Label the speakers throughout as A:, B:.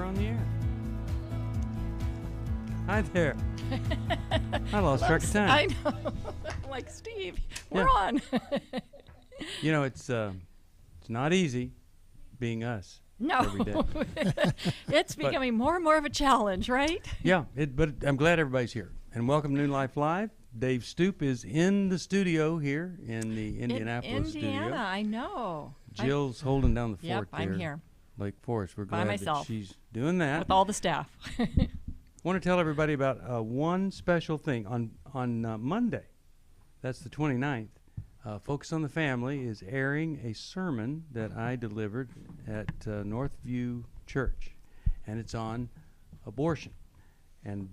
A: on the air. Hi there. I lost track of time.
B: I know. Like, Steve, we're on.
A: You know, it's not easy being us every day.
B: It's becoming more and more of a challenge, right?
A: Yeah, but I'm glad everybody's here. And welcome to New Life Live. Dave Stoop is in the studio here in the Indianapolis
B: Indiana,
A: studio.
B: I know.
A: Jill's holding down the fort there.
B: I'm here.
A: Lake Forest. We're
B: By
A: glad
B: myself.
A: that she's doing that.
B: With all the staff.
A: I want to tell everybody about one special thing. On Monday, that's the 29th, Focus on the Family is airing a sermon that I delivered at Northview Church, and it's on abortion. And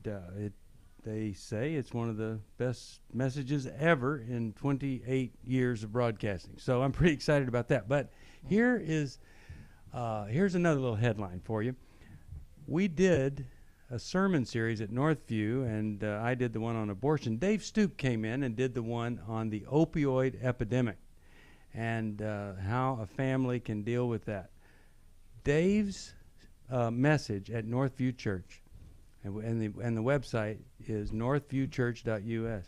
A: they say it's one of the best messages ever in 28 years of broadcasting. So I'm pretty excited about that. But here's another little headline for you. We did a sermon series at Northview, and I did the one on abortion. Dave Stoop came in and did the one on the opioid epidemic and how a family can deal with that. Dave's message at Northview Church, and the website is northviewchurch.us.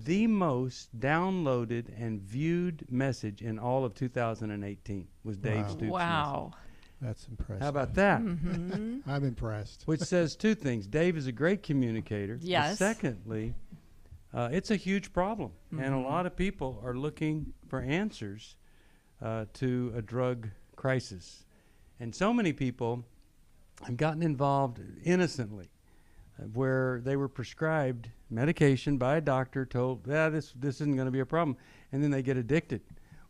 A: The most downloaded and viewed message in all of 2018 was Dave Stoop's message.
C: That's impressive.
A: How about that?
B: Mm-hmm.
C: I'm impressed.
A: Which says two things. Dave is a great communicator.
B: Yes.
A: Secondly, it's a huge problem. Mm-hmm. And a lot of people are looking for answers to a drug crisis. And so many people have gotten involved innocently where they were prescribed medication by a doctor, told, this isn't going to be a problem. And then they get addicted.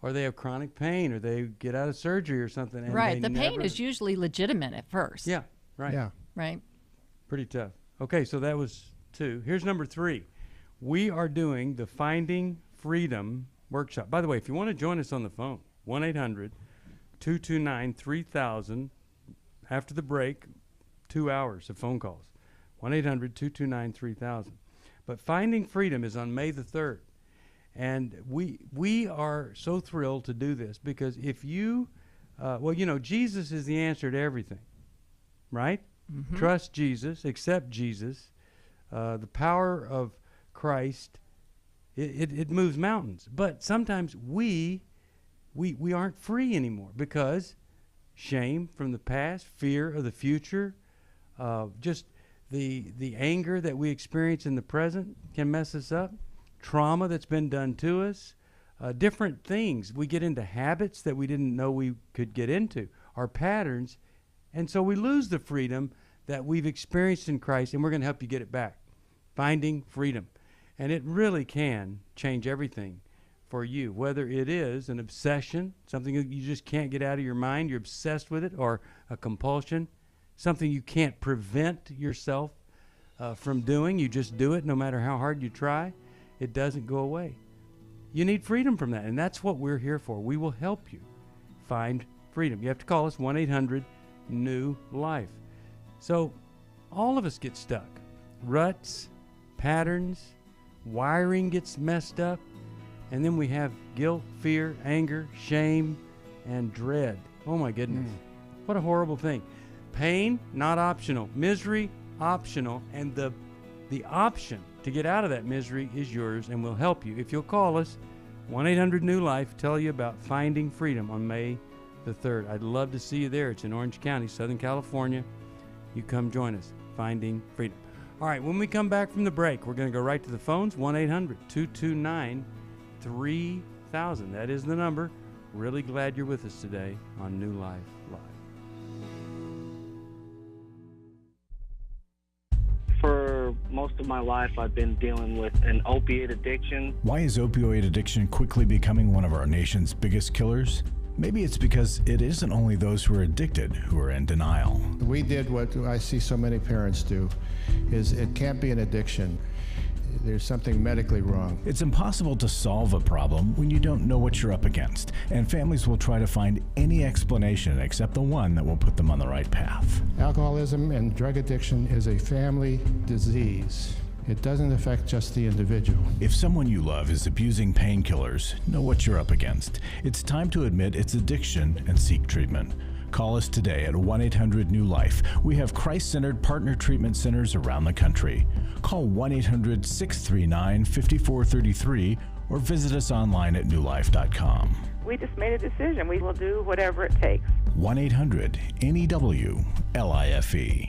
A: Or they have chronic pain, or they get out of surgery or something. And
B: right. The pain is usually legitimate at first.
A: Yeah, right.
C: Yeah.
B: Right.
A: Pretty tough. Okay, so that was 2. Here's number 3. We are doing the Finding Freedom workshop. By the way, if you want to join us on the phone, 1-800-229-3000. After the break, 2 hours of phone calls. 1-800-229-3000. But Finding Freedom is on May the 3rd. And we are so thrilled to do this because if you, Jesus is the answer to everything, right? Mm-hmm. Trust Jesus, accept Jesus. The power of Christ, it moves mountains. But sometimes we aren't free anymore because shame from the past, fear of the future, just the anger that we experience in the present can mess us up. Trauma that's been done to us, different things. We get into habits that we didn't know we could get into, our patterns, and so we lose the freedom that we've experienced in Christ, and we're going to help you get it back. Finding freedom. And it really can change everything for you, whether it is an obsession, something that you just can't get out of your mind, you're obsessed with it, or a compulsion, something you can't prevent yourself from doing. You just do it no matter how hard you try. It doesn't go away. You need freedom from that, and that's what we're here for. We will help you find freedom. You have to call us 1-800-NEW-LIFE. So all of us get stuck. Ruts, patterns, wiring gets messed up, and then we have guilt, fear, anger, shame, and dread. Oh my goodness. What a horrible thing. Pain, not optional. Misery, optional. And the option to get out of that misery is yours, and we'll help you. If you'll call us, 1-800-NEW-LIFE, tell you about Finding Freedom on May the 3rd. I'd love to see you there. It's in Orange County, Southern California. You come join us. Finding Freedom. All right, when we come back from the break, we're going to go right to the phones, 1-800-229-3000. That is the number. Really glad you're with us today on New Life Live.
D: For most of my life, I've been dealing with an opiate addiction.
E: Why is opioid addiction quickly becoming one of our nation's biggest killers? Maybe it's because it isn't only those who are addicted who are in denial.
C: We did what I see so many parents do, is it can't be an addiction. There's something medically wrong.
E: It's impossible to solve a problem when you don't know what you're up against, and families will try to find any explanation except the one that will put them on the right path.
C: Alcoholism and drug addiction is a family disease. It doesn't affect just the individual.
E: If someone you love is abusing painkillers, know what you're up against. It's time to admit it's addiction and seek treatment. Call us today at 1-800-NEW-LIFE. We have Christ-centered partner treatment centers around the country. Call 1-800-639-5433 or visit us online at newlife.com.
F: We just made a decision. We will do whatever it takes.
E: 1-800-NEW-LIFE.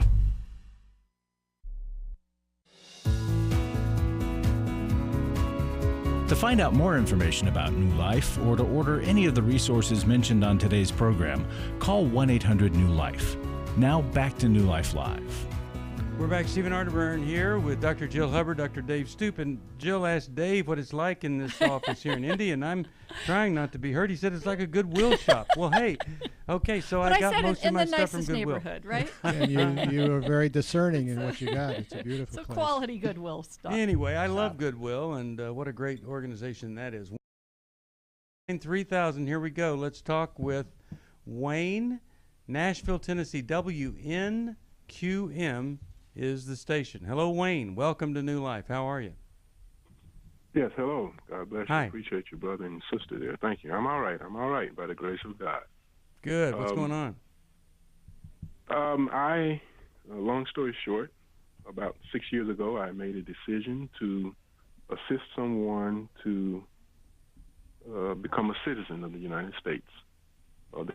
E: To find out more information about New Life or to order any of the resources mentioned on today's program, call 1-800-NEW-LIFE. Now back to New Life Live.
A: We're back. Stephen Arterburn here with Dr. Jill Hubbard, Dr. Dave Stoop. And Jill asked Dave what it's like in this office here in Indy, and I'm trying not to be hurt. He said it's like a Goodwill shop. Well, hey, okay, so I got most of my stuff from Goodwill.
B: In the nicest neighborhood, right?
C: And you are very discerning in what you got. It's a beautiful
B: So
C: place.
B: quality Goodwill stuff.
A: Anyway, I love Goodwill, and what a great organization that is. 3000, here we go. Let's talk with Wayne, Nashville, Tennessee. WNQM is the station. Hello, Wayne. Welcome to New Life. How are you?
G: Yes, hello. God bless you.
A: Hi.
G: Appreciate your brother and sister there. Thank you. I'm all right. I'm all right, by the grace of God.
A: Good. What's going on?
G: Long story short, about 6 years ago, I made a decision to assist someone to become a citizen of the United States.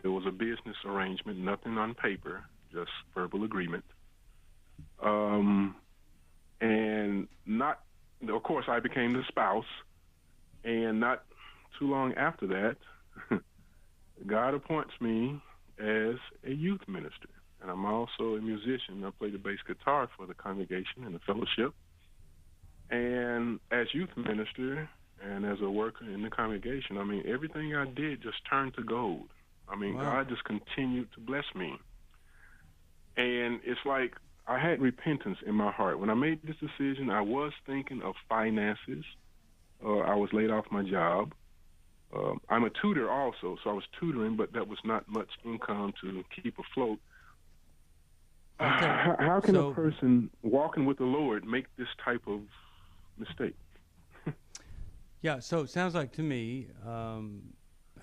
G: There was a business arrangement, nothing on paper, just verbal agreement. And not, of course, I became the spouse, and not too long after that, God appoints me as a youth minister, and I'm also a musician. I play the bass guitar for the congregation and the fellowship. And as youth minister and as a worker in the congregation, I mean, everything I did just turned to gold. I mean,
A: Wow.
G: God just continued to bless me. And it's like I had repentance in my heart. When I made this decision, I was thinking of finances. I was laid off my job. I'm a tutor also, so I was tutoring, but that was not much income to keep afloat.
A: Okay.
G: How can a person walking with the Lord make this type of mistake?
A: Yeah, so it sounds like to me, I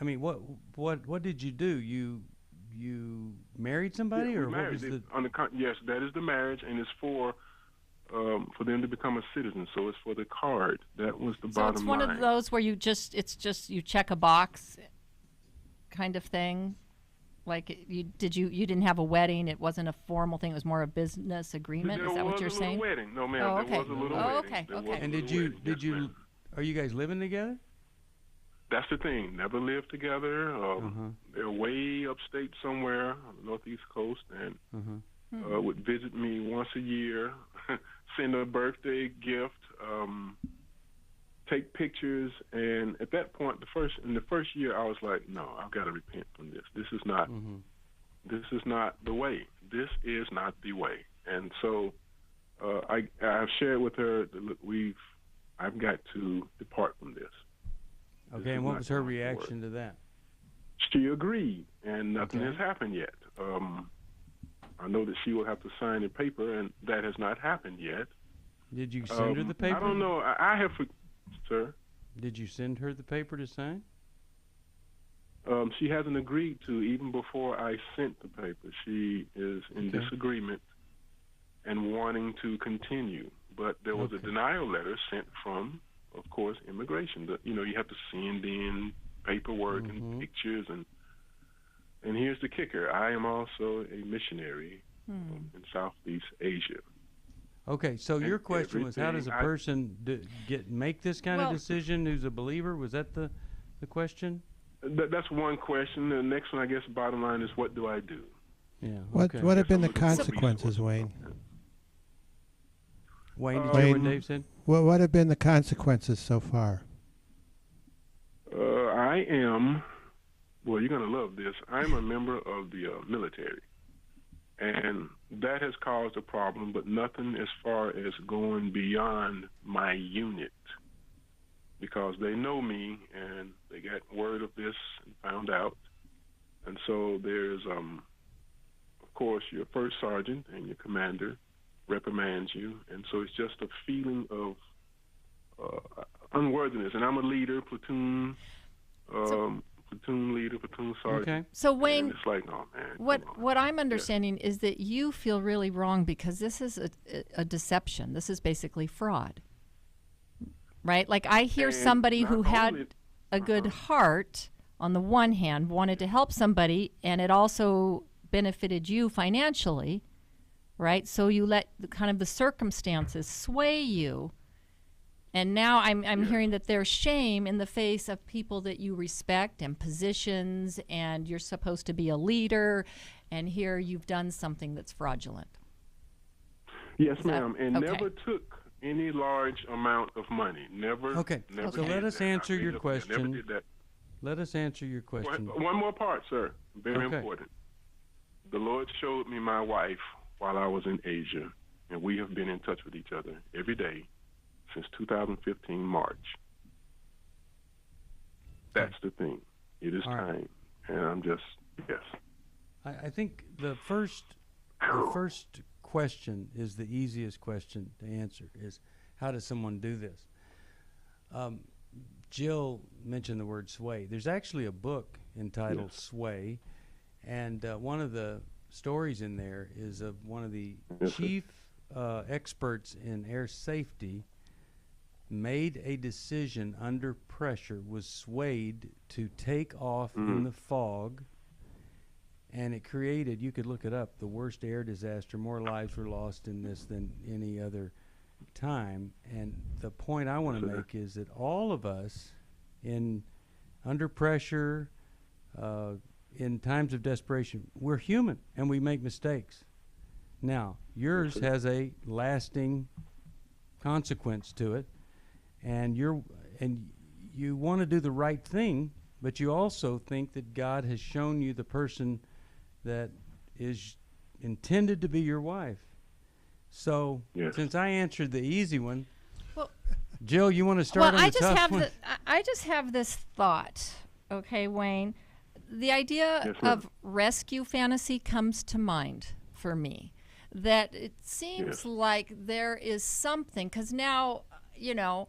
A: mean, what did you do? You married somebody,
G: Yeah,
A: or
G: we
A: what was
G: married.
A: the?
G: Yes, that is the marriage, and it's for them to become a citizzen. So it's for the card. That was the
B: So
G: bottom
B: it's one
G: line.
B: of those where you check a box kind of thing. Like you didn't have a wedding. It wasn't a formal thing. It was more a business agreement. Is that what you're saying?
G: There was a little wedding. No, ma'am.
B: Oh, okay.
G: There was a little
B: Oh,
G: wedding.
B: okay,
G: There
B: okay.
G: was a
A: And
G: little
A: did
G: wedding. Yes, ma'am.
A: are you guys living together?
G: That's the thing. Never lived together. They're way upstate somewhere on the northeast coast, and would visit me once a year, send a birthday gift, take pictures. And at that point, in the first year, I was like, no, I've got to repent from this. This is not. This is not the way. This is not the way. And so I've shared with her that I've got to depart from this.
A: Okay, and what was her reaction to that?
G: She agreed, and nothing has happened yet. I know that she will have to sign a paper, and that has not happened yet.
A: Did you send her the paper?
G: I don't know. I have, sir.
A: Did you send her the paper to sign?
G: She hasn't agreed to, even before I sent the paper. She is in disagreement and wanting to continue. But there was a denial letter sent from, of course, immigration. You have to send in paperwork and pictures. And here's the kicker. I am also a missionary in Southeast Asia.
A: Okay, so your question was, how does a person make this kind of decision who's a believer? Was that the question?
G: That's one question. The next one, I guess, bottom line is, what do I do?
A: Yeah.
C: What have been the consequences, Wayne?
A: Wayne, did you hear what Dave said?
C: What have been the consequences so far?
G: I am, well, you're going to love this. I'm a member of the military, and that has caused a problem, but nothing as far as going beyond my unit, because they know me and they got word of this and found out. And so there's, of course, your first sergeant and your commander reprimands you, and so it's just a feeling of unworthiness. And I'm a leader, platoon platoon leader, platoon sergeant.
A: Okay.
B: So
G: And
B: Wayne,
G: it's like, oh man.
B: what
G: come on.
B: what I'm understanding is that you feel really wrong because this is a deception. This is basically fraud, right? Like I hear
G: And
B: somebody
G: not
B: who had
G: only-
B: a good heart on the one hand, wanted to help somebody, and it also benefited you financially, right? So you let kind of the circumstances sway you. And now I'm hearing that there's shame in the face of people that you respect and positions, and you're supposed to be a leader, and here you've done something that's fraudulent.
G: Yes, ma'am. And
B: okay.
G: never took any large amount of money. Never.
A: Okay.
G: Never
A: So
G: did
A: let us
G: that.
A: answer
G: I made
A: your
G: up there. Never
A: question.
G: did that.
A: Let us answer your question.
G: One more part, sir. Very
A: Okay.
G: important. The Lord showed me my wife while I was in Asia, and we have been in touch with each other every day since 2015 March. That's the thing. It is
A: All right.
G: time, and I'm just yes.
A: I think the first question is the easiest question to answer is how does someone do this? Jill mentioned the word sway. There's actually a book entitled Sway, and one of the stories in there is of one of the chief experts in air safety made a decision under pressure, was swayed to take off in the fog, and it created, you could look it up, the worst air disaster. More lives were lost in this than any other time. And the point I want to make is that all of us under pressure, in times of desperation, we're human and we make mistakes. Now, yours has a lasting consequence to it, and you want to do the right thing, but you also think that God has shown you the person that is intended to be your wife. So, since I answered the easy one,
B: Well,
A: Jill, you want to start on the tough one?
B: I just have this thought, okay, Wayne. The idea of rescue fantasy comes to mind for me. That it seems like there is something, because now, you know,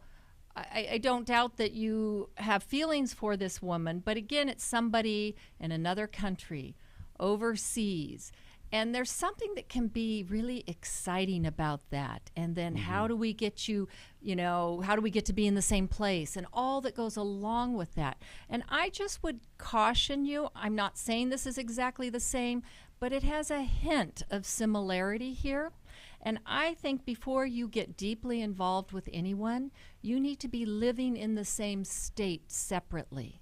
B: I don't doubt that you have feelings for this woman, but again, it's somebody in another country, overseas. And there's something that can be really exciting about that. And then how do we get you, how do we get to be in the same place and all that goes along with that? And I just would caution you, I'm not saying this is exactly the same, but it has a hint of similarity here. And I think before you get deeply involved with anyone, you need to be living in the same state separately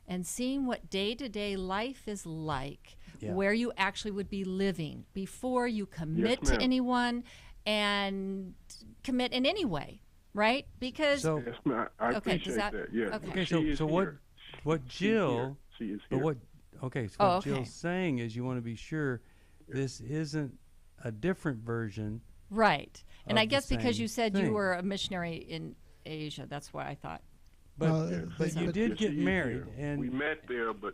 B: and seeing what day-to-day life is like, where you actually would be living before you commit to anyone and commit in any way, right? Because
G: yes, ma'am. I appreciate that. Yes.
A: Okay, so what Jill,
G: she is here.
A: What Jill's saying is you want to be sure this isn't a different version.
B: Right. And I guess because
A: same
B: you said
A: thing.
B: you were a missionary in Asia, that's why I thought.
A: But you did get married, and
G: we met there, but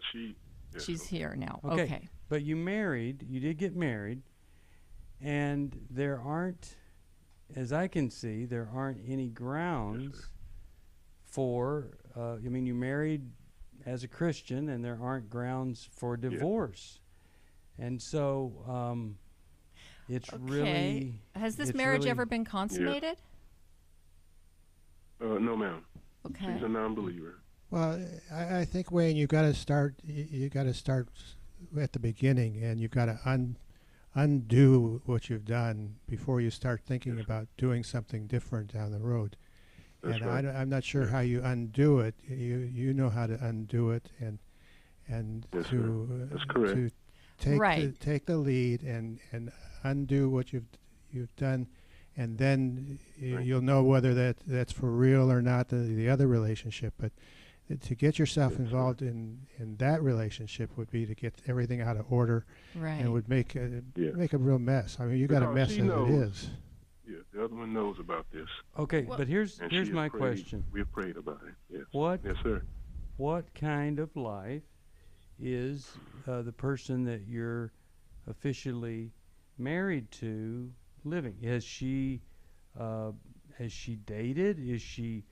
B: she's here now.
A: Okay.
B: Okay.
A: But you did get married, and there aren't, as I can see, there aren't any grounds for, you married as a Christian, and there aren't grounds for divorce. And so it's really...
B: Has this marriage ever been consummated?
G: No, ma'am.
B: Okay.
G: She's a non-believer.
C: Well, I think, Wayne, you got to start. You got to start at the beginning, and you've got to undo what you've done before you start thinking about doing something different down the road.
G: That's
C: and
G: right.
C: I'm not sure how you undo it. You know how to undo it, and
G: Yes,
C: to
G: That's correct.
C: to take the lead and undo what you've done. And then you'll know whether that's for real or not, the other relationship. But to get yourself involved in that relationship would be to get everything out of order, and would make a real mess. I mean, you got a mess as it is.
G: Yeah, the other one knows about this.
A: Okay, but here's my question.
G: We've prayed about it. Yes.
A: Yes,
G: sir.
A: What kind of life is the person that you're officially married to living? Has she dated? Is she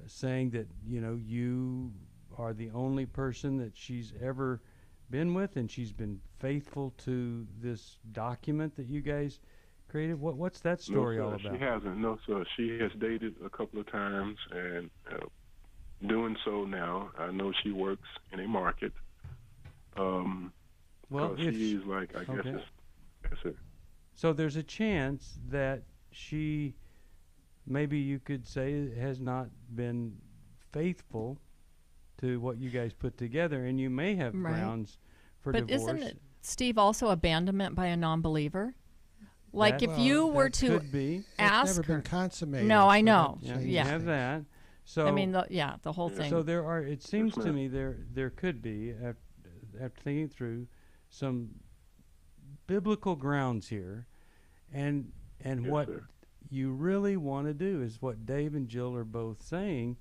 A: saying that you are the only person that she's ever been with, and she's been faithful to this document that you guys created? What's that story all about?
G: She hasn't. No, sir. She has dated a couple of times, and doing so now. I know she works in a market.
A: Well, if
G: she's like, I guess it's, yes, sir.
A: So there's a chance that she, maybe you could say, has not been faithful to what you guys put together, and you may have grounds for divorce.
B: But isn't it, Steve, also abandonment by a non-believer? Like if you were to ask
C: it's never been consummated.
B: No, I know.
A: Yeah, you have that. So
B: I mean, the whole thing.
A: So there are. It seems to me there could be, after thinking through, some biblical grounds here, and what you really want to do is what Dave and Jill are both saying,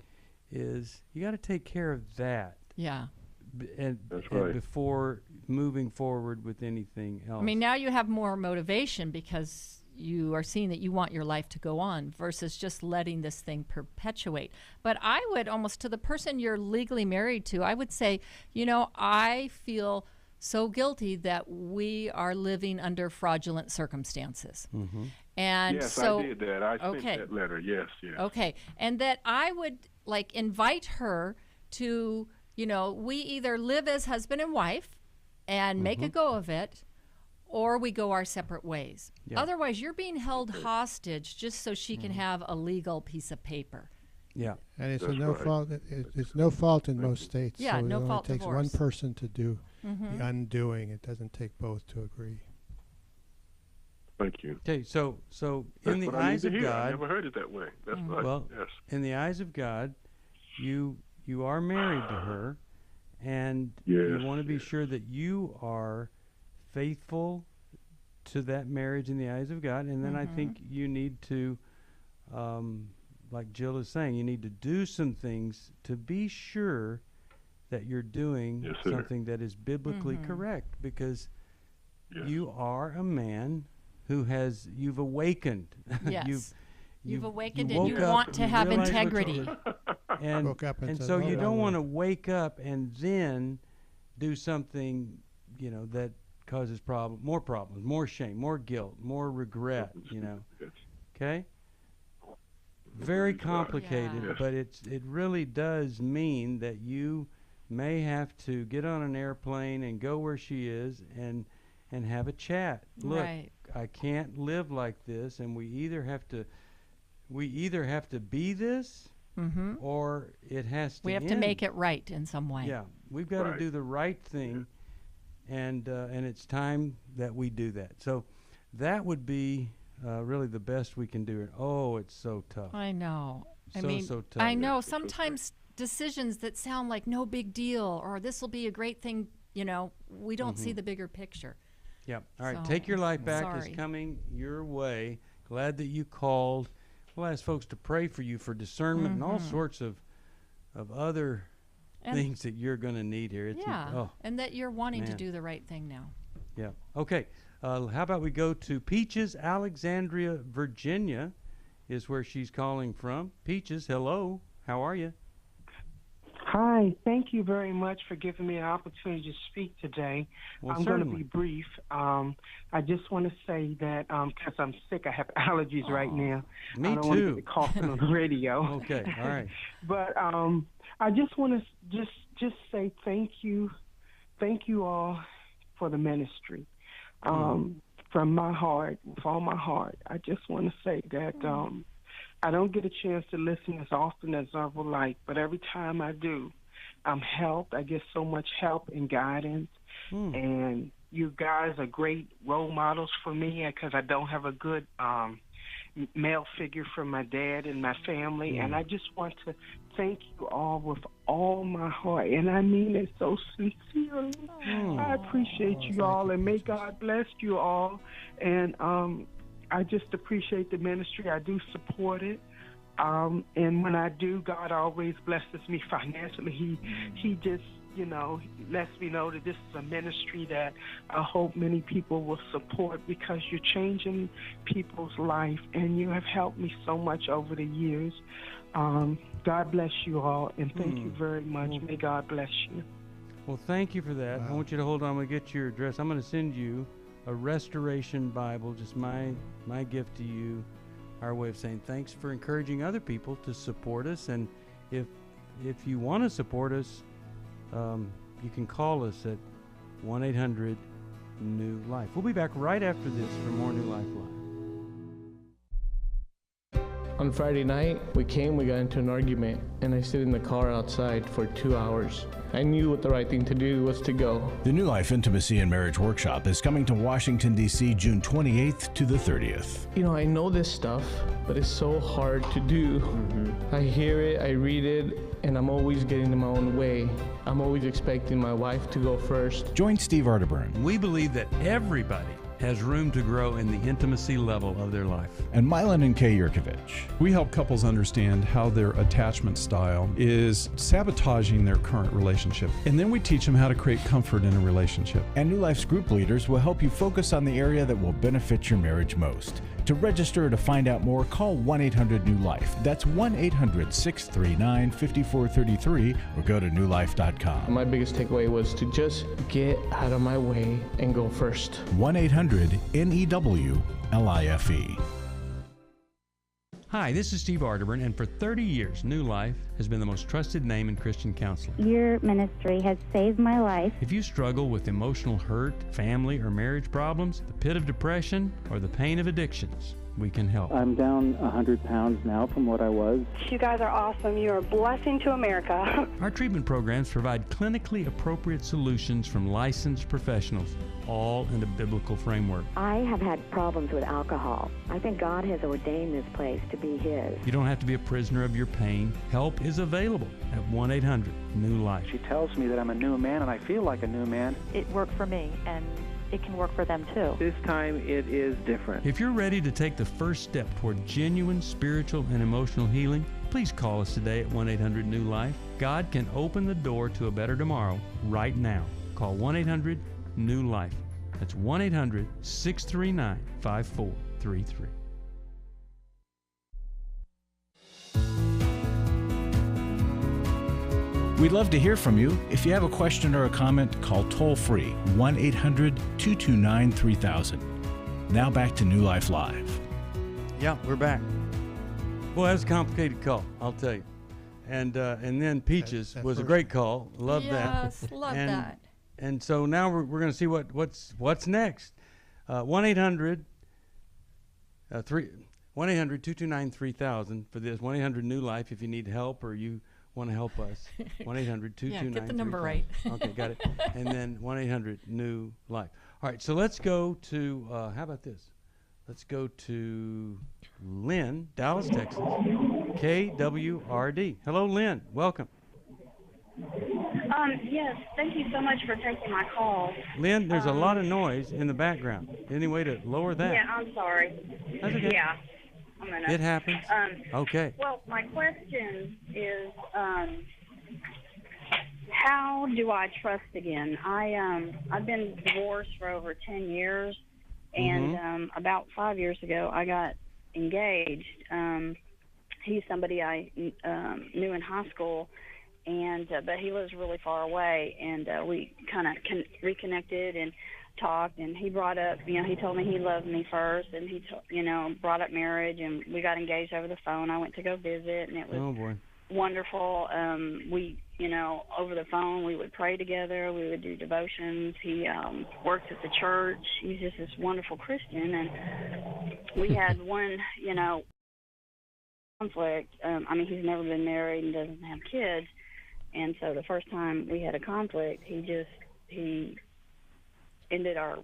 A: is you got to take care of that.
B: Yeah.
G: That's right.
A: And before moving forward with anything else.
B: I mean, now you have more motivation because you are seeing that you want your life to go on versus just letting this thing perpetuate. But I would almost, to the person you're legally married to, I would say, I feel so guilty that we are living under fraudulent circumstances.
A: Mm-hmm.
B: And
G: yes,
B: so,
G: I did that. I sent that letter. Yes.
B: Okay. And that I would invite her to, we either live as husband and wife and make a go of it, or we go our separate ways. Yeah. Otherwise, you're being held hostage just so she can have a legal piece of paper.
A: Yeah.
C: And it's fault. It's no fault in most states.
B: Yeah,
C: so
B: no fault
C: it takes
B: divorce.
C: one person to do the undoing. It doesn't take both to agree.
G: Thank you.
A: Okay, so in the eyes of God,
G: I never heard it that way. That's right.
A: Well,
G: yes.
A: In the eyes of God, you are married to her, and you want to be sure that you are faithful to that marriage in the eyes of God. And then I think you need to, like Jill is saying, you need to do some things to be sure that you're doing something that is biblically correct, because you are a man who you've awakened.
B: Yes. You've awakened and you want to have integrity.
A: And so you don't want to wake up and then do something, that causes more problems, more shame, more guilt, more regret, Okay? Very complicated, but it really does mean that you may have to get on an airplane and go where she is and have a chat. Look, I can't live like this, and we either have to be this, or it has to.
B: We have to make it right in some way.
A: Yeah, we've got to do the right thing, and it's time that we do that. So that would be really the best we can do. Oh, it's so tough.
B: I know.
A: So tough.
B: I know. Sometimes decisions that sound like no big deal or this will be a great thing, we don't see the bigger picture.
A: Yeah. All right. Take Your Life Back is coming your way. Glad that you called. We'll ask folks to pray for you for discernment and all sorts of other things that you're going to need here.
B: And that you're wanting to do the right thing now.
A: Yeah. Okay. How about we go to Peaches, Alexandria, Virginia is where she's calling from. Peaches, hello. How are you?
H: Hi. Thank you very much for giving me an opportunity to speak today.
A: Well,
H: I'm going to be brief. I just want to say that because I'm sick, I have allergies right now.
A: Me
H: I don't
A: too.
H: want to get coughing on the radio.
A: Okay. All right.
H: But I just want to just say thank you all for the ministry. From my heart, with all my heart, I just want to say that I don't get a chance to listen as often as I would like, but every time I do, I'm helped. I get so much help and guidance, and you guys are great role models for me because I don't have a good male figure from my dad and my family, and I just want to thank you all with all my heart, and I mean it so sincerely. I appreciate you all, and may God bless you all, and I just appreciate the ministry. I do support it, and when I do, God always blesses me financially. He just lets me know that this is a ministry that I hope many people will support, because you're changing people's life, and you have helped me so much over the years. God bless you all, and thank you very much. May God bless you.
A: Well, thank you for that. I want you to hold on. I'm going to get your address. I'm going to send you a Restoration Bible, just my gift to you, our way of saying thanks for encouraging other people to support us. And if you want to support us, you can call us at 1-800-NEW-LIFE. We'll be back right after this for more New Life Live.
I: On Friday night, we got into an argument, and I stayed in the car outside for 2 hours. I knew what the right thing to do was to go.
E: The New Life Intimacy and Marriage Workshop is coming to Washington, D.C., June 28th to the 30th.
I: I know this stuff, but it's so hard to do. I hear it, I read it, and I'm always getting in my own way. I'm always expecting my wife to go first.
E: Join Steve Arterburn.
A: We believe that everybody has room to grow in the intimacy level of their life.
E: And Mylan and Kay Yurkovich.
J: We help couples understand how their attachment style is sabotaging their current relationship. And then we teach them how to create comfort in a relationship.
E: And New Life's group leaders will help you focus on the area that will benefit your marriage most. To register or to find out more, call 1-800-NEW-LIFE. That's 1-800-639-5433 or go to newlife.com.
I: My biggest takeaway was to just get out of my way and go first.
E: 1-800-NEW-LIFE.
A: Hi, this is Steve Arterburn, and for 30 years, New Life has been the most trusted name in Christian counseling.
K: Your ministry has saved my life.
A: If you struggle with emotional hurt, family or marriage problems, the pit of depression, or the pain of addictions, we can help.
L: I'm down 100 pounds now from what I was.
M: You guys are awesome. You're a blessing to America.
A: Our treatment programs provide clinically appropriate solutions from licensed professionals, all in a biblical framework.
N: I have had problems with alcohol. I think God has ordained this place to be His.
A: You don't have to be a prisoner of your pain. Help is available at 1-800-NEW-LIFE.
L: She tells me that I'm a new man, and I feel like a new man.
O: It worked for me, and it can work for them too.
L: This time it is different.
A: If you're ready to take the first step toward genuine spiritual and emotional healing, please call us today at 1-800-NEW-LIFE. God can open the door to a better tomorrow right now. Call 1-800-NEW-LIFE. That's 1-800-639-5433.
E: We'd love to hear from you. If you have a question or a comment, call toll-free 1-800-229-3000. Now back to New Life Live.
A: Yeah, we're back. Boy, that was a complicated call, I'll tell you. And then Peaches was a great call. Love that.
B: Yes, love that.
A: And so now we're going to see what's next. 1-800-229-3000 for this. 1-800-NEW-LIFE if you need help or you want to help us. 1-800-229-3000.
B: Yeah, get the number right.
A: Okay, got it. And then 1-800-NEW-LIFE. All right, so let's go to, how about this? Let's go to Lynne, Dallas, Texas, KWRD. Hello, Lynne. Welcome.
P: Yes, thank you so much for taking my call.
A: Lynne, there's a lot of noise in the background. Any way to lower that?
P: Yeah, I'm sorry.
A: That's okay.
P: Yeah.
A: It happens. Okay.
P: Well, my question is, how do I trust again? I've been divorced for over 10 years, and about 5 years ago, I got engaged. He's somebody I knew in high school, and but he lives really far away, and we kind of reconnected and talked, and he brought up, he told me he loved me first, and he brought up marriage, and we got engaged over the phone. I went to go visit, and it was wonderful. We, over the phone, we would pray together, we would do devotions. He worked at the church. He's just this wonderful Christian, and we had one, conflict. He's never been married and doesn't have kids, and so the first time we had a conflict, he ended our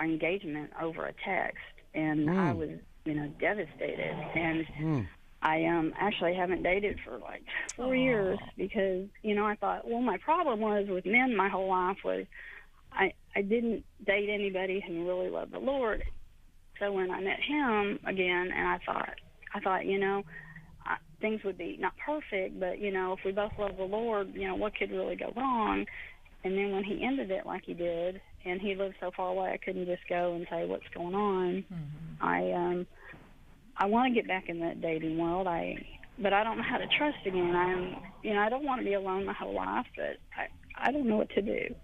P: engagement over a text, and I was, devastated. And I actually haven't dated for like 4 years because, I thought, well, my problem was with men my whole life was I didn't date anybody who really loved the Lord. So when I met him again, and I thought, things would be not perfect, but, you know, if we both love the Lord, you know, what could really go wrong? And then when he ended it like he did, and he lived so far away, I couldn't just go and say what's going on. I want to get back in that dating world. But I don't know how to trust again. I don't want to be alone my whole life, but I don't know what to do.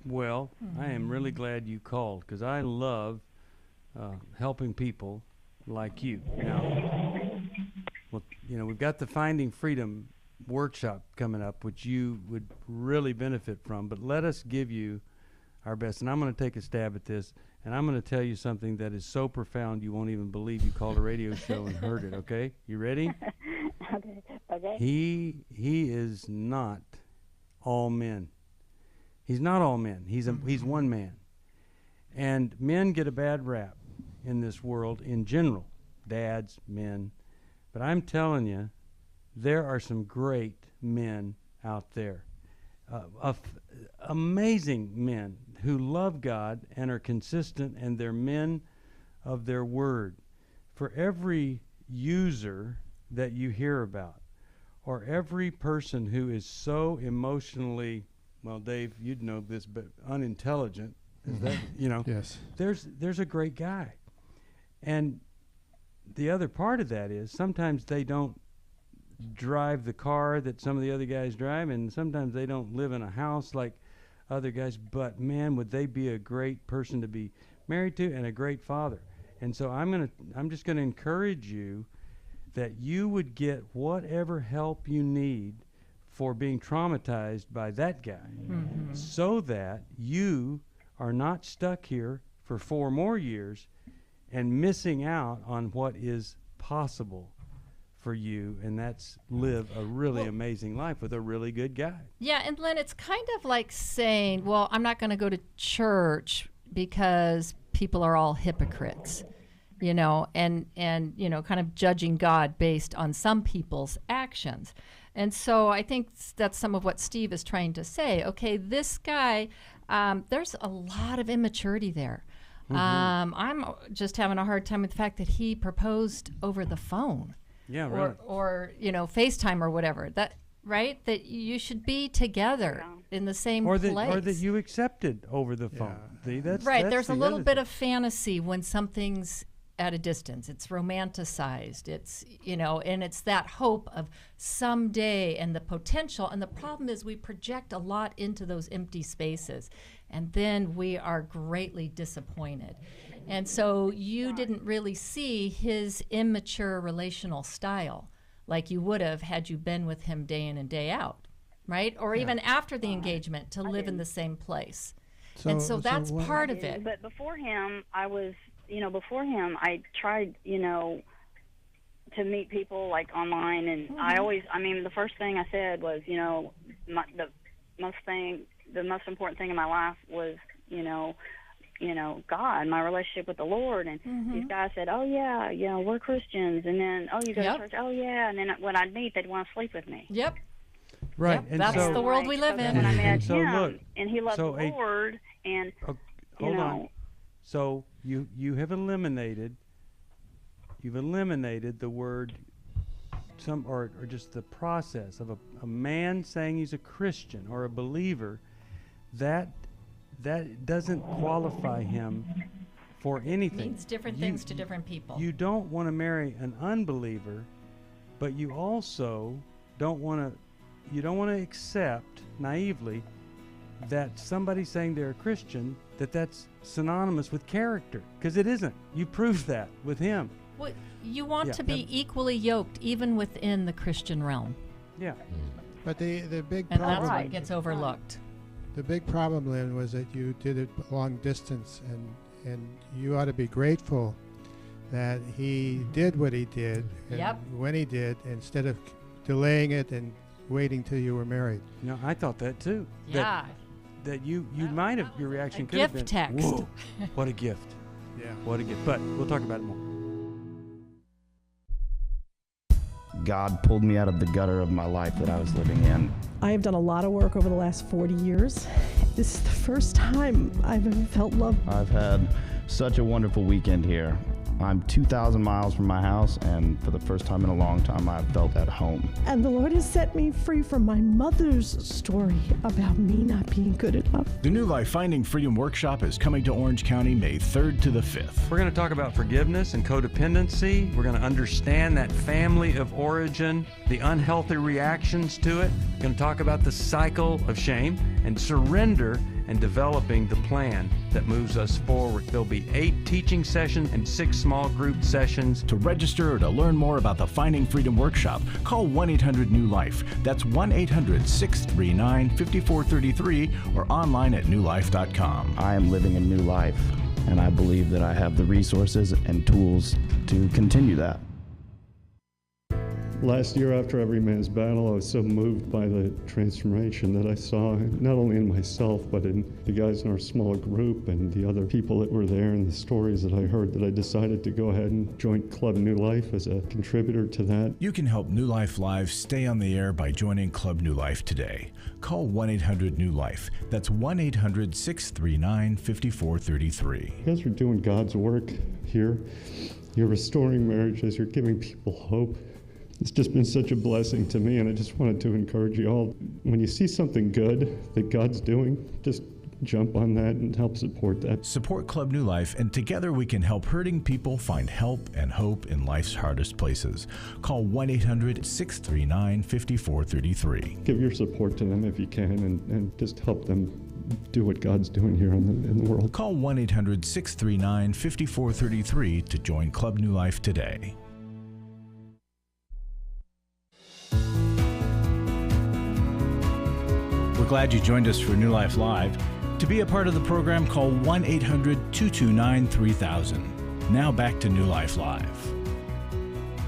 A: Well, I am really glad you called, because I love helping people like you. Now, well, you know, we've got the Finding Freedom workshop coming up, which you would really benefit from, but let us give you our best. And I'm going to take a stab at this, and I'm going to tell you something that is so profound you won't even believe you called a radio show and heard it, okay? You ready?
P: Okay.
A: He is not all men. He's not all men. He's one man. And men get a bad rap in this world in general, dads, men. But I'm telling you, there are some great men out there, amazing men who love God and are consistent, and they're men of their word. For every user that you hear about, or every person who is so emotionally, well, Dave, you'd know this, but unintelligent, is that, you know,
C: yes,
A: there's a great guy. And the other part of that is sometimes they don't drive the car that some of the other guys drive, and sometimes they don't live in a house like other guys, but man, would they be a great person to be married to and a great father. And so I'm just going to encourage you that you would get whatever help you need for being traumatized by that guy, so that you are not stuck here for 4 more years and missing out on what is possible for you, and that's live a really amazing life with a really good guy.
B: Yeah, and Lynn, it's kind of like saying, well, I'm not going to go to church because people are all hypocrites, you know, and you know, kind of judging God based on some people's actions. And so I think that's some of what Steve is trying to say. Okay, this guy, there's a lot of immaturity there. I'm just having a hard time with the fact that he proposed over the phone.
A: Yeah, right.
B: Or you know, FaceTime or whatever. That right? That you should be together in the same place.
A: Or that you accepted over the phone. See, that's
B: right.
A: That's
B: there's
A: the
B: a little
A: other
B: bit
A: thing.
B: of fantasy when something's at a distance. It's romanticized. It's, you know, and it's that hope of someday and the potential. And the problem is we project a lot into those empty spaces, and then we are greatly disappointed. And so you didn't really see his immature relational style like you would have had you been with him day in and day out, right? Or even after the engagement to live in the same place. And so that's part of it.
P: But before him, I tried, you know, to meet people like online, and the first thing I said was, you know, the most important thing in my life was, you know, God, my relationship with the Lord. And these guys said, oh, yeah, you know, we're Christians. And then, oh, you go to church? Oh, yeah. And then when I'd meet, they'd want to sleep with me.
B: Yep.
A: Right.
B: Yep.
A: And
B: that's
A: so,
B: the world we live in.
P: When I met
A: and so
P: him,
A: look,
P: and he loved the Lord, and,
A: hold on. So you have eliminated the word or just the process of a man saying he's a Christian or a believer. That doesn't qualify him for anything.
B: It means different things to different people.
A: You don't want to marry an unbeliever, but you also don't want to accept naively that somebody saying they're a Christian, that's synonymous with character, because it isn't. You proved that with him.
B: Well, you want to be equally yoked, even within the Christian realm.
A: Yeah.
C: But the big
B: and
C: problem...
B: that's what gets overlooked.
C: The big problem, Lynn, was that you did it long distance, and you ought to be grateful that he did what he did and when he did, instead of delaying it and waiting till you were married.
A: You know, I thought that too.
B: Yeah.
A: That you might have, your reaction could have been,
B: text.
A: Whoa, what a gift.
C: Yeah.
A: What a gift. But we'll talk about it more.
Q: God pulled me out of the gutter of my life that I was living in.
R: I have done a lot of work over the last 40 years. This is the first time I've ever felt love.
Q: I've had such a wonderful weekend here. I'm 2,000 miles from my house, and for the first time in a long time, I've felt at home.
R: And the Lord has set me free from my mother's story about me not being good enough.
E: The New Life Finding Freedom Workshop is coming to Orange County May 3rd to the 5th.
A: We're going to talk about forgiveness and codependency. We're going to understand that family of origin, the unhealthy reactions to it. We're going to talk about the cycle of shame and surrender, and developing the plan that moves us forward. There'll be 8 teaching sessions and 6 small group sessions.
E: To register or to learn more about the Finding Freedom Workshop, call 1-800-NEW-LIFE. That's 1-800-639-5433 or online at newlife.com.
Q: I am living a new life, and I believe that I have the resources and tools to continue that.
S: Last year, after Every Man's Battle, I was so moved by the transformation that I saw, not only in myself, but in the guys in our small group and the other people that were there and the stories that I heard, that I decided to go ahead and join Club New Life as a contributor to that.
E: You can help New Life Live stay on the air by joining Club New Life today. Call 1-800-NEW-LIFE. That's 1-800-639-5433.
S: You guys are doing God's work here. You're restoring marriages. You're giving people hope. It's just been such a blessing to me, and I just wanted to encourage you all. When you see something good that God's doing, just jump on that and help support that.
E: Support Club New Life, and together we can help hurting people find help and hope in life's hardest places. Call 1-800-639-5433.
S: Give your support to them if you can, and just help them do what God's doing here in the world.
E: Call 1-800-639-5433 to join Club New Life today. We're glad you joined us for New Life Live. To be a part of the program, call 1-800-229-3000. Now back to New Life Live.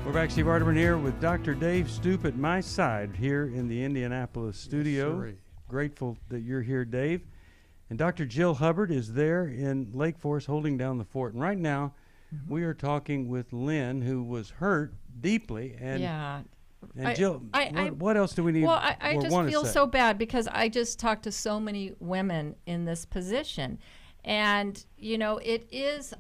A: We're back. Steve Arterburn here with Dr. Dave Stoop at my side here in the Indianapolis studio.
C: Yes,
A: grateful that you're here, Dave. And Dr. Jill Hubbard is there in Lake Forest holding down the fort. And right now, we are talking with Lynne, who was hurt deeply. And
B: yeah.
A: And Jill, what else do we need?
B: Well, I just feel so bad because I just talked to so many women in this position. And, you know, it is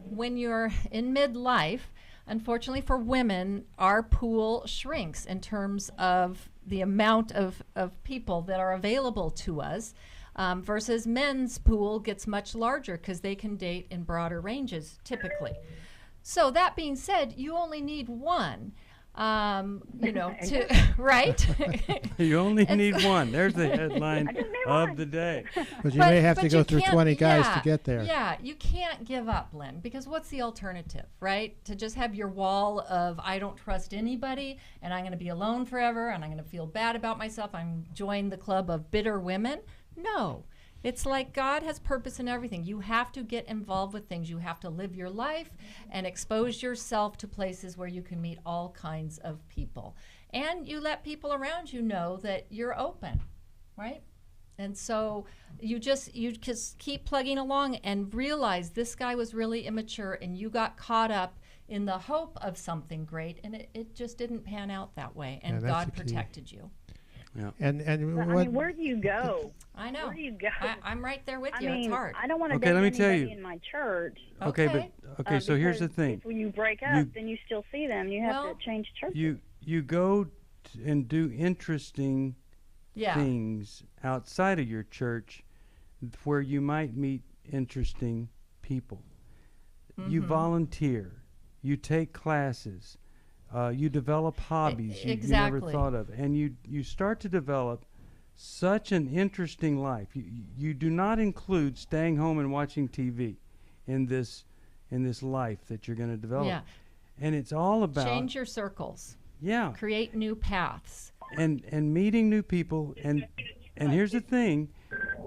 B: when you're in midlife, unfortunately for women, our pool shrinks in terms of the amount of people that are available to us versus men's pool gets much larger because they can date in broader ranges typically. So that being said, you only need one. You know, right?
A: You only need one. There's the headline of the day.
C: But you may have to go through 20 guys to get there.
B: Yeah, you can't give up, Lynn, because what's the alternative, right? To just have your wall of I don't trust anybody and I'm going to be alone forever and I'm going to feel bad about myself. I'm join the club of bitter women. No. It's like God has purpose in everything. You have to get involved with things. You have to live your life and expose yourself to places where you can meet all kinds of people. And you let people around you know that you're open, right? And so you just keep plugging along and realize this guy was really immature and you got caught up in the hope of something great and it just didn't pan out that way. And God protected you.
A: Yeah.
C: And
M: I mean, where do you go?
B: I know.
M: Where do you go?
B: I'm right there with you.
M: I mean,
B: it's hard.
M: I don't want to date anybody in my church.
A: Okay, so here's the thing.
M: When you break up, then you still see them. You have to change churches.
A: You go and do interesting things outside of your church where you might meet interesting people. Mm-hmm. You volunteer. You take classes. You develop hobbies you never thought of, and you start to develop such an interesting life. You do not include staying home and watching TV in this life that you're going to develop.
B: Yeah.
A: And it's all about
B: change your circles.
A: Yeah.
B: Create new paths.
A: And meeting new people. And here's the thing,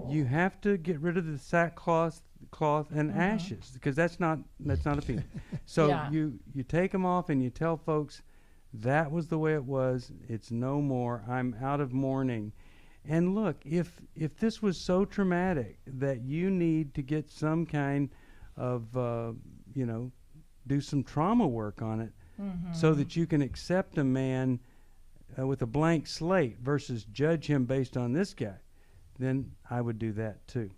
A: you have to get rid of the sackcloth and ashes, because that's not appealing. So you take them off and you tell folks that was the way it was. It's no more. I'm out of mourning. And look, if this was so traumatic that you need to get some kind of do some trauma work on it, so that you can accept a man with a blank slate versus judge him based on this guy, then I would do that too.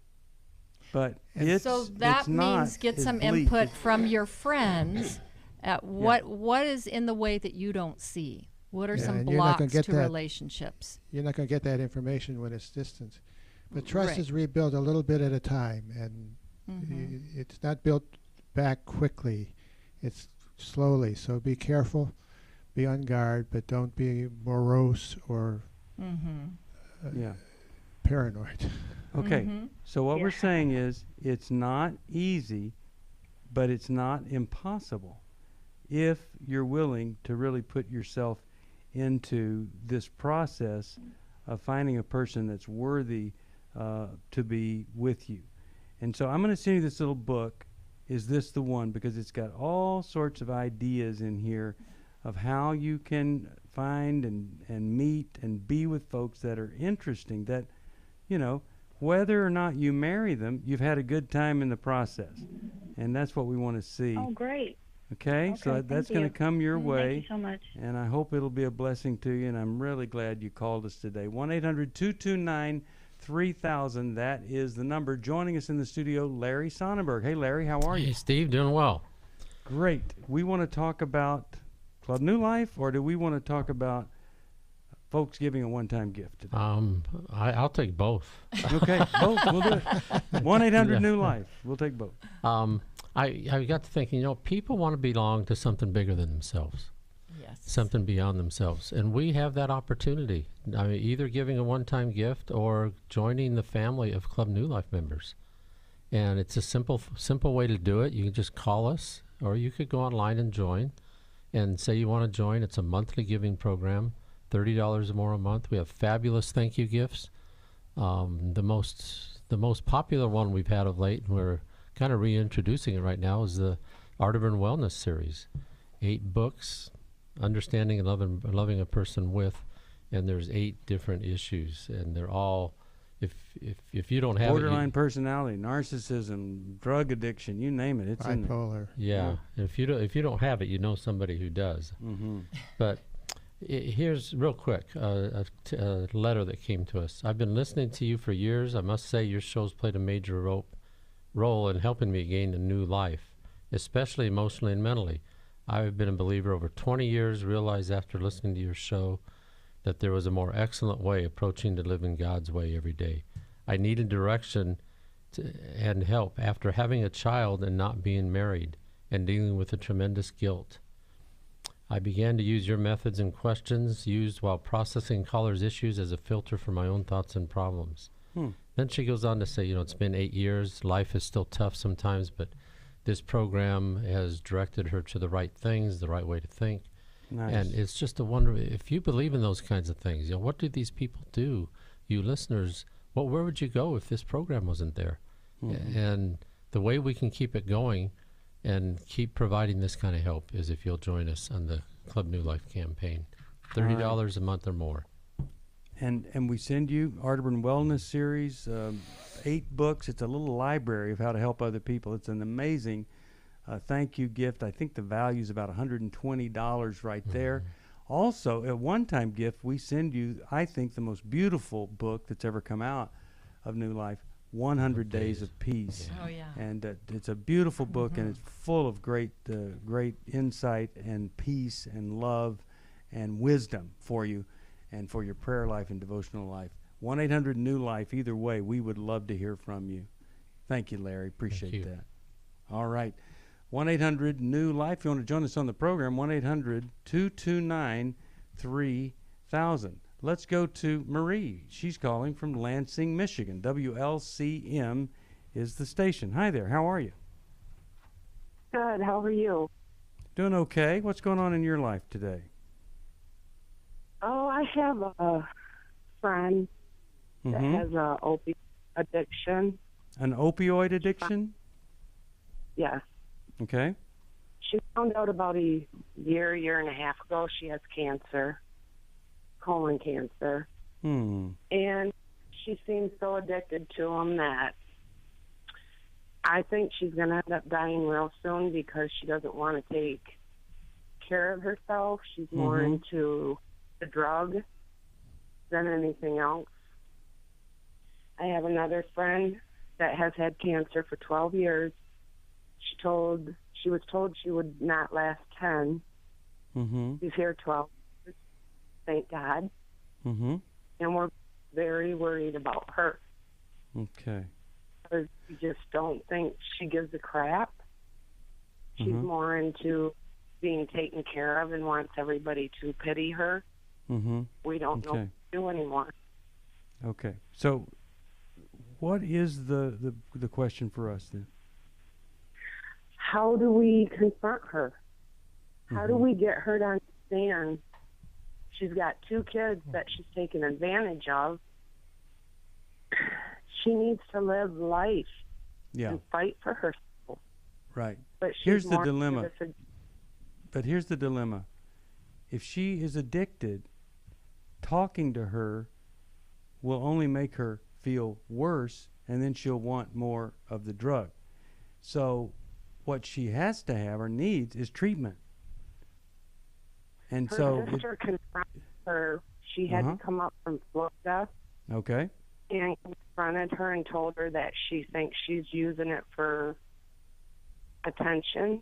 A: But
B: so that means get some input from your friends at what is in the way that you don't see. What are some blocks to relationships?
C: You're not going to get that information when it's distant. But trust is rebuilt a little bit at a time, and it's not built back quickly. It's slowly. So be careful, be on guard, but don't be morose or paranoid.
A: Okay, so what we're saying is it's not easy, but it's not impossible if you're willing to really put yourself into this process of finding a person that's worthy to be with you. And so I'm going to send you this little book, Is This the One? Because it's got all sorts of ideas in here of how you can find and meet and be with folks that are interesting, that, you know, whether or not you marry them, you've had a good time in the process. And that's what we want to see.
P: Oh, great.
A: Okay, so that's going to come your way.
P: Thank you so much.
A: And I hope it'll be a blessing to you, and I'm really glad you called us today. 1-800-229-3000, that is the number. Joining us in the studio, Larry Sonnenberg. Hey, Larry, how are you?
T: Hey, Steve, doing well.
A: Great. We want to talk about Club New Life, or do we want to talk about folks giving a one-time gift today?
T: I'll take both.
A: Okay, both. We'll do it. 1-800-NEW-LIFE. We'll take both.
T: I got to thinking, you know, people want to belong to something bigger than themselves.
B: Yes.
T: Something beyond themselves. And we have that opportunity. I mean, either giving a one-time gift or joining the family of Club New Life members. And it's a simple way to do it. You can just call us, or you could go online and join and say you want to join. It's a monthly giving program, $30 or more a month. We have fabulous thank you gifts. The most popular one we've had of late, and we're kind of reintroducing it right now, is the Arterburn Wellness Series. 8 books, understanding and loving a person with, and there's 8 different issues, and they're all, if you don't have
A: borderline personality, narcissism, drug addiction, you name it, it's in there.
C: Bipolar.
T: Yeah. If you don't have it, you know somebody who does. But here's real quick a letter that came to us. I've been listening to you for years. I must say your show's played a major role in helping me gain a new life, especially emotionally and mentally. I've been a believer over 20 years, realized after listening to your show that there was a more excellent way approaching to living God's way every day. I needed direction and help after having a child and not being married and dealing with a tremendous guilt. I began to use your methods and questions used while processing callers' issues as a filter for my own thoughts and problems. Then she goes on to say, you know, it's been 8 years. Life is still tough sometimes, but this program has directed her to the right things, the right way to think.
A: Nice.
T: And it's just a wonder, if you believe in those kinds of things, you know, what do these people do? You listeners, where would you go if this program wasn't there? And the way we can keep it going and keep providing this kind of help is if you'll join us on the Club New Life campaign. $30 a month or more.
A: And we send you Arterburn Wellness Series, 8 books. It's a little library of how to help other people. It's an amazing thank you gift. I think the value is about $120 right there. Also, a one-time gift, we send you, I think, the most beautiful book that's ever come out of New Life, 100 Days of Peace.
B: Oh, yeah.
A: And it's a beautiful book, and it's full of great insight and peace and love and wisdom for you and for your prayer life and devotional life. 1-800-NEW-LIFE. Either way, we would love to hear from you. Thank you, Larry. Appreciate that. All right. 1-800-NEW-LIFE. If you want to join us on the program, 1-800-229-3000. Let's go to Marie. She's calling from Lansing, Michigan. WLCM is the station. Hi there. How are you?
H: Good. How are you?
A: Doing okay. What's going on in your life today?
H: Oh, I have a friend that has an opioid addiction.
A: An opioid addiction?
H: Yes.
A: Okay.
H: She found out about a year and a half ago she has cancer, colon cancer. And she seems so addicted to him that I think she's going to end up dying real soon because she doesn't want to take care of herself. She's more into the drug than anything else. I have another friend that has had cancer for 12 years. She was told she would not last 10.
A: Mm-hmm.
H: She's here 12 years, thank God.
A: Mm-hmm.
H: And we're very worried about her.
A: Okay.
H: Because we just don't think she gives a crap. She's more into being taken care of and wants everybody to pity her.
A: Mm-hmm.
H: We don't know what to do anymore.
A: Okay. So what is the question for us then?
H: How do we confront her? How do we get her to understand she's got 2 kids that she's taken advantage of? She needs to live life and fight for herself.
A: Right.
H: But
A: here's the dilemma. But here's the dilemma. If she is addicted, talking to her will only make her feel worse, and then she'll want more of the drug. So what she has to have or needs is treatment. And
H: her sister confronted her. She had to come up from Florida.
A: Okay.
H: And confronted her and told her that she thinks she's using it for attention.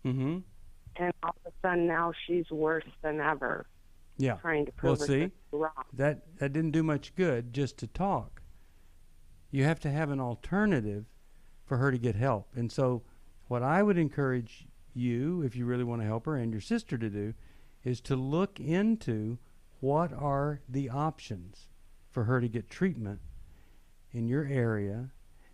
A: Mm-hmm.
H: And all of a sudden now she's worse than ever.
A: Yeah.
H: Trying to prove
A: see,
H: wrong.
A: That didn't do much good just to talk. You have to have an alternative for her to get help. And so what I would encourage you, if you really want to help her, and your sister to do, is to look into what are the options for her to get treatment in your area,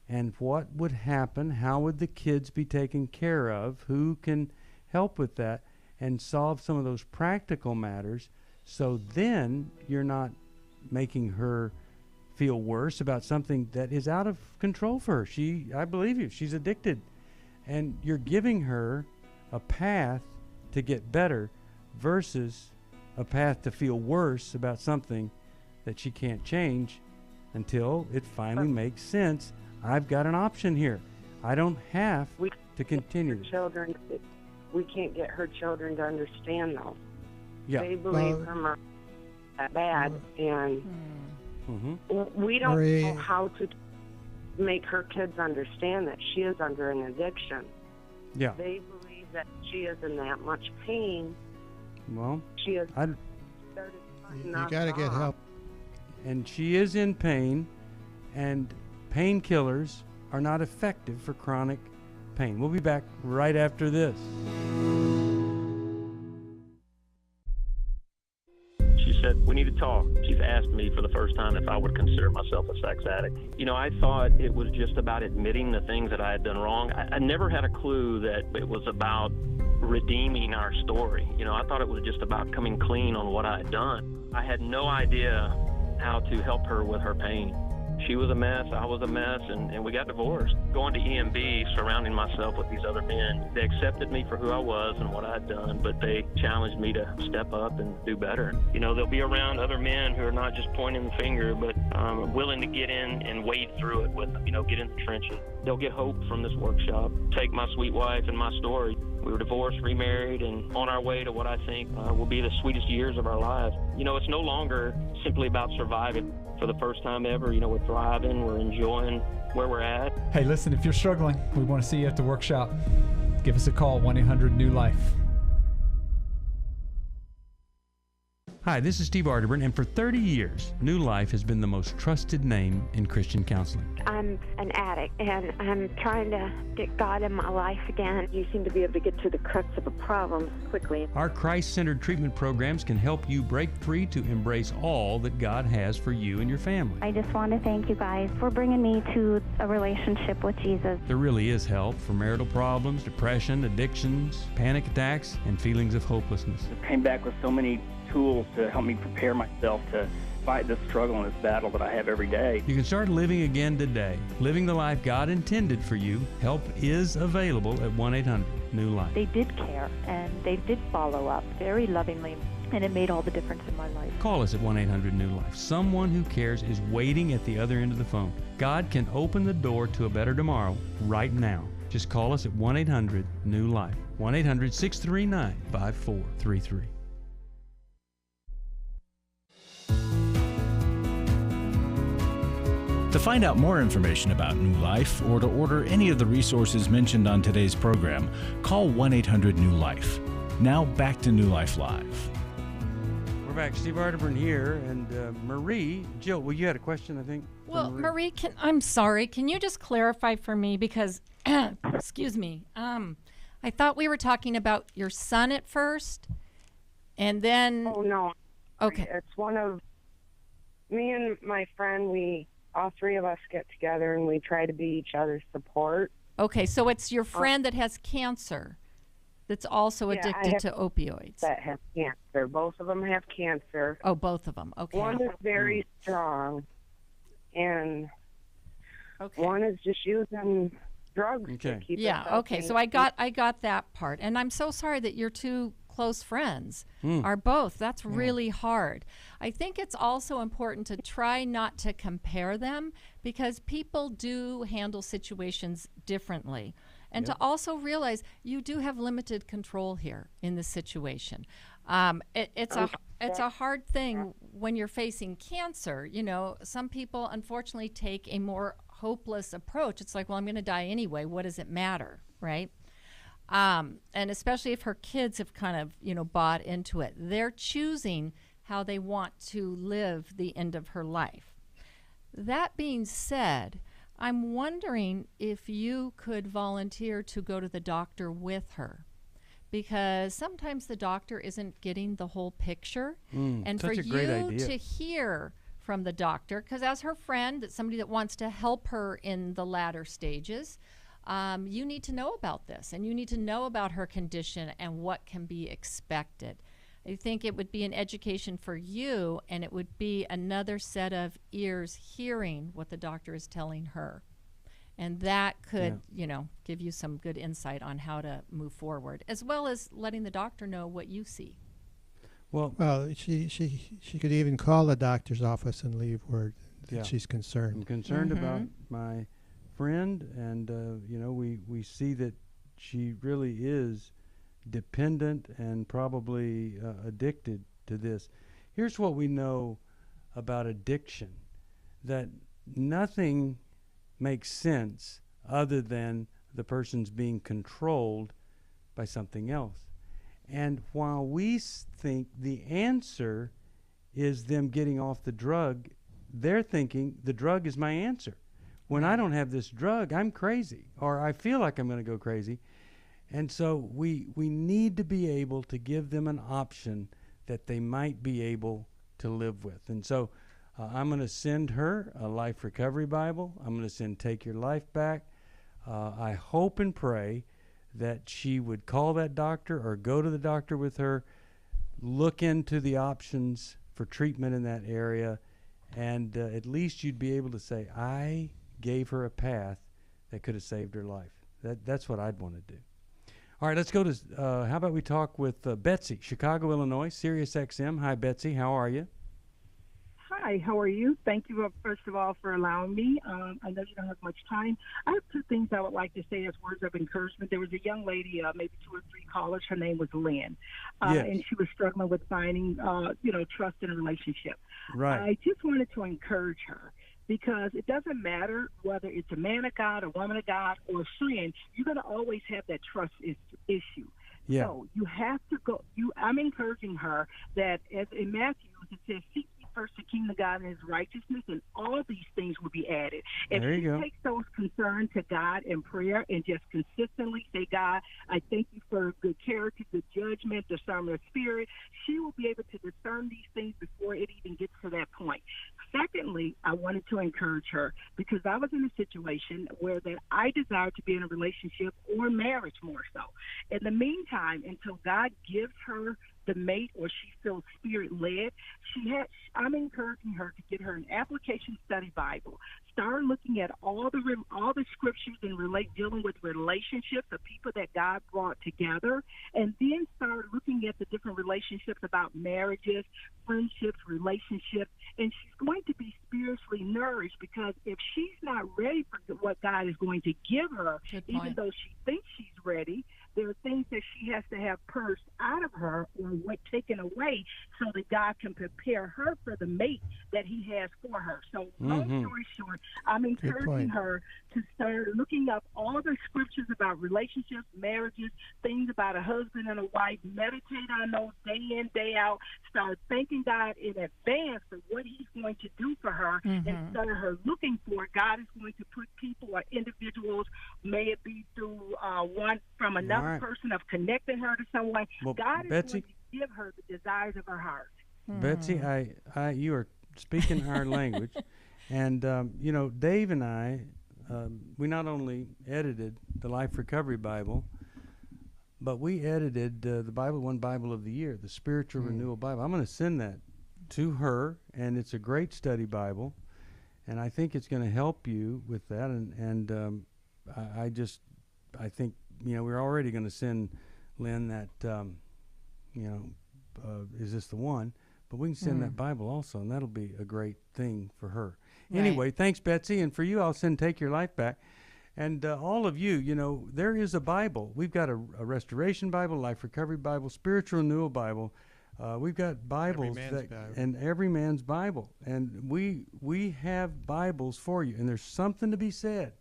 A: and what would happen, how would the kids be taken care of, who can help with that, and solve some of those practical matters, so then you're not making her feel worse about something that is out of control for her. I believe you, she's addicted, and you're giving her a path to get better versus a path to feel worse about something that she can't change until it finally makes sense. I've got an option here. I don't have to continue this.
H: We can't get her children to understand those.
A: Yeah.
H: They believe her mom is that bad, and we don't know how to make her kids understand that she is under an addiction.
A: Yeah.
H: They believe that she is in that much pain.
A: Well,
H: she is.
C: You got to get help.
A: And she is in pain, and painkillers are not effective for chronic pain. We'll be back right after this.
U: She said, we need to talk. She's asked me for the first time if I would consider myself a sex addict. You know, I thought it was just about admitting the things that I had done wrong. I never had a clue that it was about redeeming our story. You know, I thought it was just about coming clean on what I had done. I had no idea how to help her with her pain. She was a mess, I was a mess, and we got divorced. Going to EMB, surrounding myself with these other men, they accepted me for who I was and what I had done, but they challenged me to step up and do better. You know, they'll be around other men who are not just pointing the finger, but willing to get in and wade through it with, you know, get in the trenches. They'll get hope from this workshop. Take my sweet wife and my story. We were divorced, remarried, and on our way to what I think will be the sweetest years of our lives. You know, it's no longer simply about surviving. For the first time ever, you know, we're thriving, we're enjoying where we're at.
V: Hey, listen, if you're struggling, we want to see you at the workshop. Give us a call, 1-800-NEW-LIFE.
A: Hi, this is Steve Arterburn, and for 30 years, New Life has been the most trusted name in Christian counseling.
N: I'm an addict, and I'm trying to get God in my life again.
W: You seem to be able to get to the crux of a problem quickly.
A: Our Christ-centered treatment programs can help you break free to embrace all that God has for you and your family.
K: I just want to thank you guys for bringing me to a relationship with Jesus.
A: There really is help for marital problems, depression, addictions, panic attacks, and feelings of hopelessness.
L: I came back with so many tools to help me prepare myself to fight this struggle and this battle that I have every day.
A: You can start living again today, living the life God intended for you. Help is available at 1-800-NEW-LIFE.
O: They did care, and they did follow up very lovingly, and it made all the difference in my life.
A: Call us at 1-800-NEW-LIFE. Someone who cares is waiting at the other end of the phone. God can open the door to a better tomorrow right now. Just call us at 1-800-NEW-LIFE. 1-800-639-5433.
E: To find out more information about New Life or to order any of the resources mentioned on today's program, call 1-800-NEW-LIFE. Now back to New Life Live.
A: We're back. Steve Arterburn here, and Marie. Jill, well, you had a question, I think.
B: Well, Marie, I'm sorry. Can you just clarify for me because, excuse me, I thought we were talking about your son at first, and then.
D: Oh no.
B: Okay.
D: It's one of me and my friend. All three of us get together and we try to be each other's support.
B: Okay, so it's your friend that has cancer that's also addicted to opioids.
D: That have cancer. Both of them have cancer.
B: Oh, both of them. Okay.
D: One is very strong, and one is just using drugs to keep
B: okay. So I got that part, and I'm so sorry that your two close friends are both. That's really hard. I think it's also important to try not to compare them because people do handle situations differently. And to also realize you do have limited control here in this situation. It's a hard thing when you're facing cancer. You know, some people unfortunately take a more hopeless approach. It's like, well, I'm going to die anyway. What does it matter, right? And especially if her kids have kind of, bought into it. They're choosing how they want to live the end of her life. That being said, I'm wondering if you could volunteer to go to the doctor with her, because sometimes the doctor isn't getting the whole picture. And for you to hear from the doctor, because as her friend, that's somebody that wants to help her in the latter stages, you need to know about this, and you need to know about her condition and what can be expected. I think it would be an education for you, and it would be another set of ears hearing what the doctor is telling her. And that could, give you some good insight on how to move forward, as well as letting the doctor know what you see.
C: Well, she could even call the doctor's office and leave word that she's concerned.
A: I'm concerned about my friend, and we see that she really is dependent and probably addicted to this. Here's what we know about addiction, that nothing makes sense other than the person's being controlled by something else. And while we think the answer is them getting off the drug, they're thinking the drug is my answer. When I don't have this drug, I'm crazy, or I feel like I'm going to go crazy. And so we need to be able to give them an option that they might be able to live with. And so I'm going to send her a Life Recovery Bible. I'm going to send Take Your Life Back. I hope and pray that she would call that doctor or go to the doctor with her, look into the options for treatment in that area, and at least you'd be able to say, I gave her a path that could have saved her life. That's what I'd want to do. All right, let's go to, how about we talk with Betsy, Chicago, Illinois, Sirius XM. Hi, Betsy. How are you?
F: Hi, how are you? Thank you, first of all, for allowing me. I know you don't have much time. I have two things I would like to say as words of encouragement. There was a young lady, maybe 2 or 3 callers. Her name was Lynne, and she was struggling with finding, trust in a relationship.
A: Right.
F: I just wanted to encourage her, because it doesn't matter whether it's a man of God, a woman of God, or a friend. You're going to always have that trust issue.
A: Yeah.
F: So you have to go. I'm encouraging her that, as in Matthew, it says, seek ye first the kingdom of God and his righteousness, and all these things will be added. If she takes those concerns to God in prayer and just consistently say, God, I thank you for good character, good judgment, discernment of spirit, she will be able to discern these things before it even gets to that point. Secondly, I wanted to encourage her, because I was in a situation where that I desired to be in a relationship or marriage more so. In the meantime, until God gives her the mate or she feels spirit-led, I'm encouraging her to get her an application study Bible. Start looking at all the scriptures and dealing with relationships of people that God brought together, and then start looking at the different relationships about marriages, friendships, relationships, and she's going to be spiritually nourished, because if she's not ready for what God is going to give her, even though she thinks she's ready, There are things that she has to have purged out of her or taken away so that God can prepare her for the mate that he has for her. So long story short, I'm encouraging her to start looking up all the scriptures about relationships, marriages, things about a husband and a wife. Meditate on those day in, day out. Start thanking God in advance for what he's going to do for her. Instead of her looking for it, God is going to put people or individuals, may it be through one from another person of connecting her to someone.
A: Well,
F: God is
A: Betsy,
F: going to give her the desires of her heart.
A: Betsy, you are speaking our language. And, you know, Dave and I, we not only edited the Life Recovery Bible, but we edited the Bible, one Bible of the year, the Spiritual Renewal Bible. I'm going to send that to her, and it's a great study Bible, and I think it's going to help you with that. And I think, you know, we're already going to send Lynn that, you know, is this the one? But we can send that Bible also, and that'll be a great thing for her. Right. Anyway, thanks, Betsy. And for you, I'll send Take Your Life Back. And all of you, you know, there is a Bible. We've got a Restoration Bible, Life Recovery Bible, Spiritual Renewal Bible. We've got Bibles and every man's Bible. And we have Bibles for you. And there's something to be said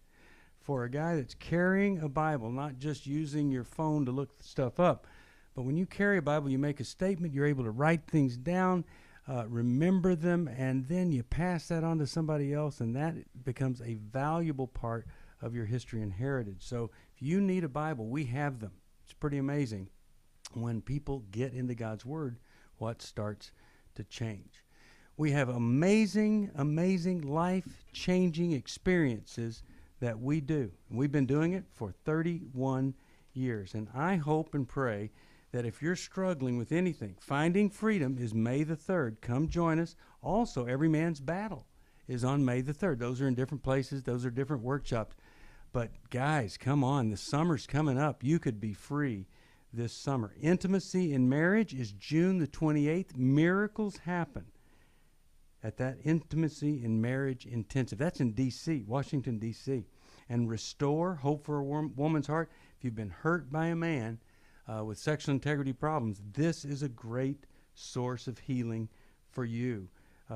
A: for a guy that's carrying a Bible, not just using your phone to look stuff up. But when you carry a Bible, you make a statement, you're able to write things down, remember them, and then you pass that on to somebody else, and that becomes a valuable part of your history and heritage. So if you need a Bible, we have them. It's pretty amazing. When people get into God's Word, what starts to change. We have amazing, amazing, life-changing experiences that we do. And we've been doing it for 31 years. And I hope and pray that if you're struggling with anything, Finding Freedom is May the 3rd. Come join us. Also, Every Man's Battle is on May the 3rd. Those are in different places. Those are different workshops. But guys, come on. The summer's coming up. You could be free this summer. Intimacy in Marriage is June the 28th. Miracles happen at that Intimacy in Marriage Intensive. That's in D.C., Washington, D.C. And Restore, Hope for a Woman's Heart. If you've been hurt by a man with sexual integrity problems, this is a great source of healing for you.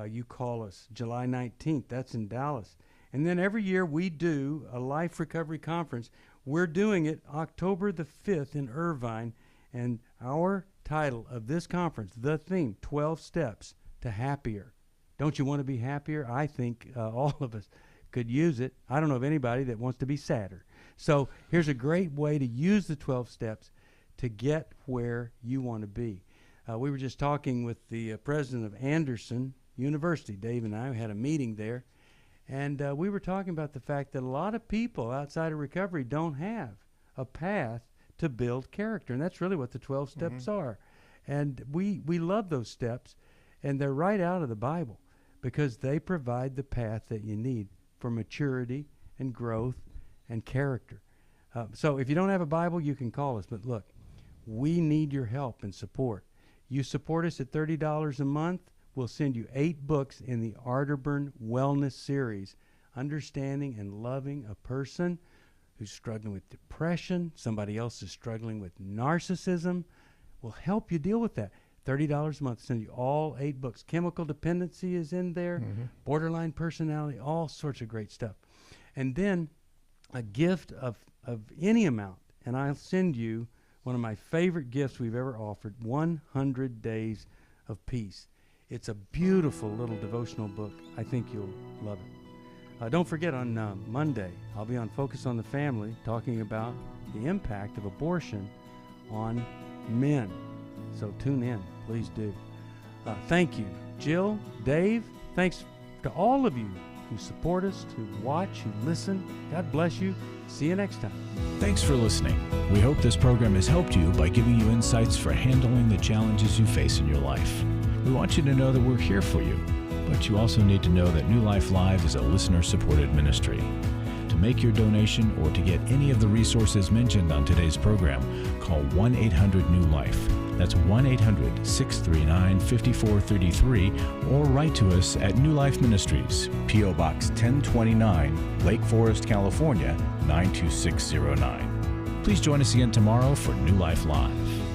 A: You call us July 19th. That's in Dallas. And then every year we do a Life Recovery Conference. We're doing it October the 5th in Irvine. And our title of this conference, the theme, 12 Steps to Happier. Don't you want to be happier? I think all of us could use it. I don't know of anybody that wants to be sadder. So here's a great way to use the 12 steps to get where you want to be. We were just talking with the president of Anderson University. Dave and I had a meeting there, and we were talking about the fact that a lot of people outside of recovery don't have a path to build character, and that's really what the 12 steps are. And we love those steps, and they're right out of the Bible because they provide the path that you need for maturity and growth and character. So if you don't have a Bible, you can call us. But look, we need your help and support. You support us at $30 a month, we'll send you 8 books in the Arterburn Wellness Series, understanding and loving a person who's struggling with depression, somebody else is struggling with narcissism. We'll help you deal with that. $30 a month, send you all 8 books. Chemical dependency is in there, borderline personality, all sorts of great stuff. And then a gift of any amount, and I'll send you one of my favorite gifts we've ever offered, 100 Days of Peace. It's a beautiful little devotional book. I think you'll love it. Don't forget, on Monday, I'll be on Focus on the Family talking about the impact of abortion on men. So tune in, please do. Thank you, Jill, Dave. Thanks to all of you who support us, who watch, who listen. God bless you. See you next time.
E: Thanks for listening. We hope this program has helped you by giving you insights for handling the challenges you face in your life. We want you to know that we're here for you, but you also need to know that New Life Live is a listener-supported ministry. To make your donation or to get any of the resources mentioned on today's program, call 1-800-NEW-LIFE. That's 1-800-639-5433, or write to us at New Life Ministries, P.O. Box 1029, Lake Forest, California, 92609. Please join us again tomorrow for New Life Live.